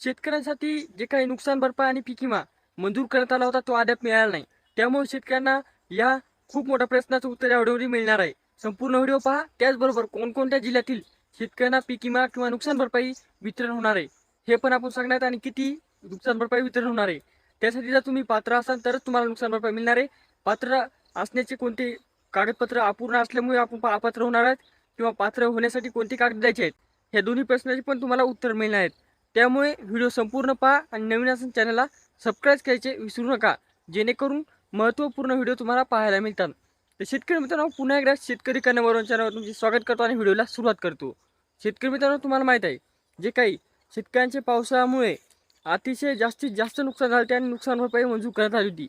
शेतकऱ्यांसाठी जे काही नुकसान भरपाई आणि पीक विमा मंजूर करण्यात आला होता तो अद्याप मिळाला नाही. त्यामुळे शेतकऱ्यांना या खूप मोठ्या प्रश्नाचं उत्तर या व्हिडिओमध्ये मिळणार आहे. संपूर्ण व्हिडिओ पहा. त्याचबरोबर कोणकोणत्या जिल्ह्यातील शेतकऱ्यांना पीक विमा किंवा नुकसान भरपाई वितरण होणार आहे हे पण आपण सांगण्यात आणि किती नुकसान भरपाई वितरण होणार आहे. त्यासाठी जर तुम्ही पात्र असाल तरच तुम्हाला नुकसान भरपाई मिळणार आहे. पात्र असण्याचे कोणते कागदपत्र अपूर्ण असल्यामुळे आपण अपात्र होणार आहेत किंवा पात्र होण्यासाठी कोणती कागद द्यायचे आहेत ह्या दोन्ही प्रश्नाची पण तुम्हाला उत्तर मिळणार आहेत. त्यामुळे व्हिडिओ संपूर्ण पहा आणि नवीन असेल चॅनलला सबस्क्राईब करायचे विसरू नका, जेणेकरून महत्त्वपूर्ण व्हिडिओ तुम्हाला पाहायला मिळतात. तर शेतकरी मित्रांनो, पुन्हा एकदा शेतकरी कन्यावरून चॅनलवर तुमचे स्वागत करतो आणि व्हिडिओला सुरुवात करतो. शेतकरी मित्रांनो, तुम्हाला माहीत आहे जे काही शेतकऱ्यांचे पावसामुळे अतिशय जास्तीत जास्त नुकसान झाले आणि नुकसान भरपाई मंजूर करण्यात आली होती.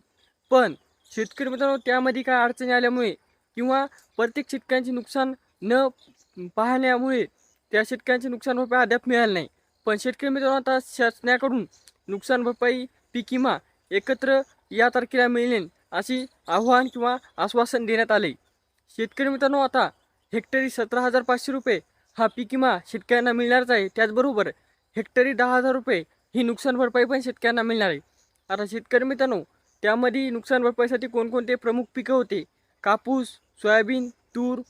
पण शेतकरी मित्रांनो, त्यामध्ये काय अडचणी आल्यामुळे किंवा प्रत्येक शेतकऱ्यांचे नुकसान न पाहण्यामुळे त्या शेतकऱ्यांचे नुकसान भरपाई अद्याप मिळाले नाही. पण शेतकरी मित्रांनो, आता शासनाकडून नुकसान भरपाई पीक विमा एकत्र या तारखेला मिळेल अशी आव्हान किंवा आश्वासन देण्यात आले. शेतकरी मित्रांनो, आता हेक्टरी 17,500 रुपये हा पीक विमा शेतकऱ्यांना मिळणारच आहे. त्याचबरोबर हेक्टरी 10,000 रुपये ही नुकसान भरपाई पण शेतकऱ्यांना मिळणार आहे. आता शेतकरी मित्रांनो, त्यामध्ये नुकसान भरपाईसाठी कोणकोणते प्रमुख पिकं होते? कापूस, सोयाबीन, तूर,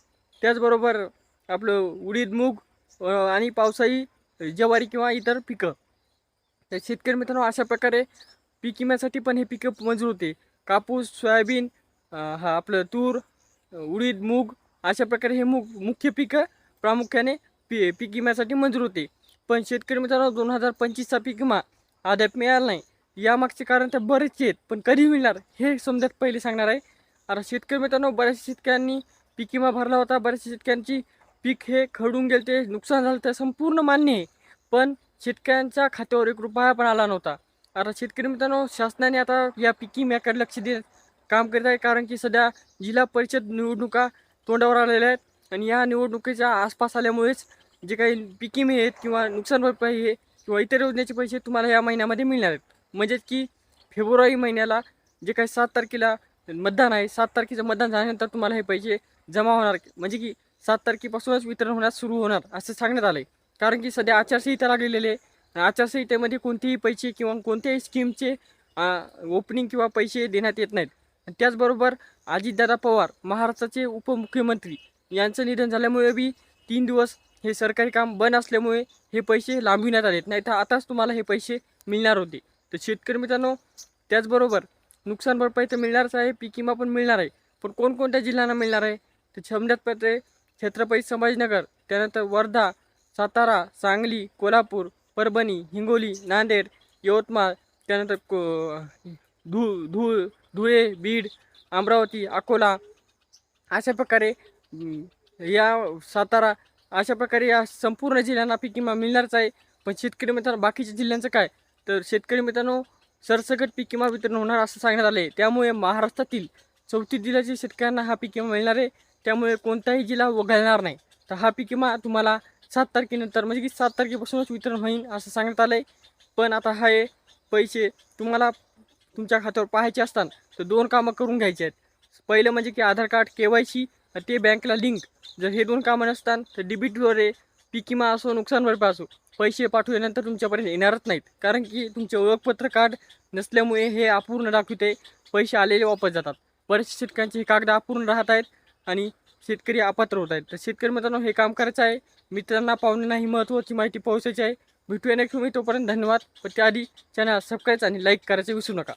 त्याचबरोबर आपलं उडीद, मूग आणि पावसाळी ज्वारी किंवा इतर पिकं. तर शेतकरी मित्रांनो, अशा प्रकारे पीक विम्यासाठी पण हे पिकं मंजूर होते. कापूस, सोयाबीन, हा आपलं तूर, उडीद, मूग अशा प्रकारे हे मुख्य पिकं प्रामुख्याने पीक विम्यासाठी मंजूर होते. पण शेतकरी मित्रांनो, 2025चा पीक विमा अद्याप मिळाला नाही. यामागचे कारण तर बरेचसे आहेत, पण कधी मिळणार हे समजत पहिले सांगणार आहे. आता शेतकरी मित्रांनो, बऱ्याचशा शेतकऱ्यांनी पीक विमा भरला होता. बऱ्याचशा शेतकऱ्यांची पीक हे खरडून गेले, ते नुकसान झालं, तर संपूर्ण मान्य आहे. पण शेतकऱ्यांच्या खात्यावर 1 रुपया पण आला नव्हता. आता शेतकरी मित्रांनो, शासनाने आता या पीक विम्याकडे लक्ष देत काम करीत आहे. कारण की सध्या जिल्हा परिषद निवडणुका तोंडावर आलेल्या आहेत आणि या निवडणुकीच्या आसपास आल्यामुळेच जे काही पीक विमे आहेत किंवा नुकसान भरपाई आहे किंवा इतर योजनेचे पैसे तुम्हाला या महिन्यामध्ये मिळणार आहेत. म्हणजेच की फेब्रुवारी महिन्याला जे काही 7 तारखेला मतदान आहे, 7 तारखेचं मतदान झाल्यानंतर तुम्हाला हे पैसे जमा होणार, म्हणजे की 7 तारखेपासूनच वितरण होण्यास सुरू होणार असं सांगण्यात आलं आहे. कारण की सध्या आचारसंहिता लागलेली आहे. आचारसंहितेमध्ये कोणतेही पैसे किंवा कोणत्याही स्कीमचे ओपनिंग किंवा पैसे देण्यात येत नाहीत. त्याचबरोबर अजितदादा पवार महाराष्ट्राचे उपमुख्यमंत्री यांचं निधन झाल्यामुळे बी 3 दिवस हे सरकारी काम बंद असल्यामुळे हे पैसे लांबविण्यात आलेत. नाही तर आताच तुम्हाला हे पैसे मिळणार होते. तर शेतकरी मित्रांनो, त्याचबरोबर नुकसान भरपाई तर मिळणारच आहे, पीक विमा पण मिळणार आहे. पण कोणकोणत्या जिल्ह्यांना मिळणार आहे? तर समजतपत्रे छत्रपती संभाजीनगर, त्यानंतर वर्धा, सातारा, सांगली, कोल्हापूर, परभणी, हिंगोली, नांदेड, यवतमाळ, त्यानंतर धुळे, बीड, अमरावती, अकोला अशा प्रकारे या सातारा अशा प्रकारे या संपूर्ण जिल्ह्यांना पीक विमा मिळणारच आहे. पण शेतकरी मित्रांनो, बाकीच्या जिल्ह्यांचं काय? तर शेतकरी मित्रांनो, सरसकट पीक विमा वितरण होणार असं सांगण्यात आले. त्यामुळे महाराष्ट्रातील 34 जिल्ह्याच्या शेतकऱ्यांना हा पीक विमा मिळणार आहे. त्यामुळे कोणताही जिल्हा वगळणार नाही. तर हा पीक विमा तुम्हाला 7 तारखेनंतर, म्हणजे की 7 तारखेपासूनच वितरण होईल असं सांगण्यात आलं आहे. पण आता हे पैसे तुम्हाला तुमच्या खात्यावर पाहायचे असतात तर 2 कामं करून घ्यायचे आहेत. पहिलं म्हणजे की आधार कार्ड, KYC, ते बँकला लिंक. जर हे 2 कामं नसतात तर डेबिटद्वारे पीक विमा असो, नुकसान भरपाई असो, पैसे पाठवल्यानंतर तुमच्यापर्यंत येणारच नाहीत. कारण की तुमचे ओळखपत्र कार्ड नसल्यामुळे हे अपूर्ण दाखवते, पैसे आलेले वापस जातात. बरेचसे शेतकऱ्यांचे हे कागद अपूर्ण राहत आहेत आणि शेतकरी अपात्र होत आहेत. तर शेतकरी मित्रांनो, हे काम करायचं आहे. मित्रांना पाहुण्यांना ही महत्त्वाची माहिती पोहोचायची आहे. भेटूया नेक्स्ट वेळी. तोपर्यंत धन्यवाद. पण त्याआधी चॅनल सबस्क्राईब आणि लाईक करायचं विसरू नका.